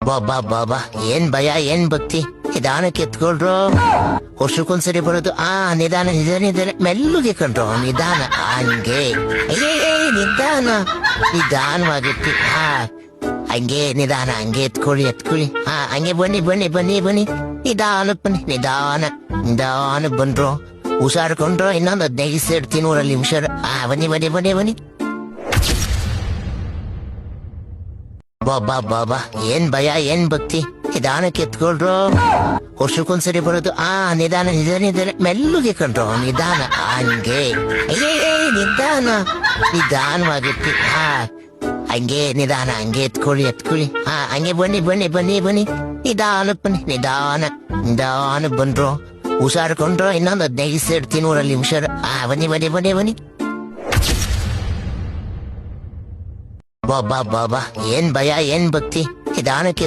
ಬಾಬಾ ಬಾಬಾ ಏನ್ ಭಯ ಏನ್ ಭಕ್ತಿ ನಿಧಾನಕ್ಕೆ ಎತ್ಕೊಳ್ರು. ವರ್ಷಕ್ಕೊಂದ್ಸರಿ ಬರೋದು. ನಿಧಾನ ನಿಧಾನ ನಿಧಾನ ಮೆಲ್ಲುಗೆ ಕಂಡ್ರು. ನಿಧಾನ ಹಂಗೆ ನಿಧಾನ ನಿಧಾನವಾಗಿರ್ತಿ. ಹಂಗೆ ನಿಧಾನ ಹಂಗೆ ಎತ್ಕೊಳ್ಳಿ. ಹಂಗೆ ಬನ್ನಿ ಬನ್ನಿ ಬನ್ನಿ ಬನ್ನಿ ನಿಧಾನಕ್ ಬನ್ನಿ. ನಿಧಾನ ಬಂದ್ರು. ಹುಷಾರ್ಕೊಂಡ್ರು. ಇನ್ನೊಂದು 15 ಸೇರ್ತೀನಿ ಊರಲ್ಲಿ ಹುಷಾರು. ಬನ್ನಿ ಬನ್ನಿ ಬನ್ನಿ ಬನ್ನಿ. ಬಾಬಾ ಬಾಬಾ ಏನ್ ಭಯ ಏನ್ ಭಕ್ತಿ ನಿಧಾನಕ್ಕೆ ಎತ್ಕೊಳ್ರು. ವರ್ಷಕ್ಕೊಂದ್ಸರಿ ಬರೋದು. ನಿಧಾನ ನಿಧಾನ ನಿಧಾನ ಮೆಲ್ಲುಗೆ ಕಂಡ್ರು. ನಿಧಾನ ಹಂಗೆ ನಿಧಾನ ನಿಧಾನವಾಗಿರ್ತಿ. ಹಂಗೆ ನಿಧಾನ ಹಂಗೆ ಎತ್ಕೊಳ್ಳಿ. ಹಂಗೆ ಬನ್ನಿ ಬನ್ನಿ ಬನ್ನಿ ಬನ್ನಿ ನಿಧಾನಕ್ ಬನ್ನಿ. ನಿಧಾನ ಬಂದ್ರು. ಹುಷಾರ್ಕೊಂಡ್ರು. ಇನ್ನೊಂದು 15 ಸೇರ್ತೀನಿ ಊರಲ್ಲಿ ಹುಷಾರು. ಬನ್ನಿ ಬನ್ನಿ ಬನ್ನಿ ಬನ್ನಿ. ಬಾಬಾ ಬಾಬಾ ಏನ್ ಭಯ ಏನ್ ಭಕ್ತಿ ನಿಧಾನಕ್ಕೆ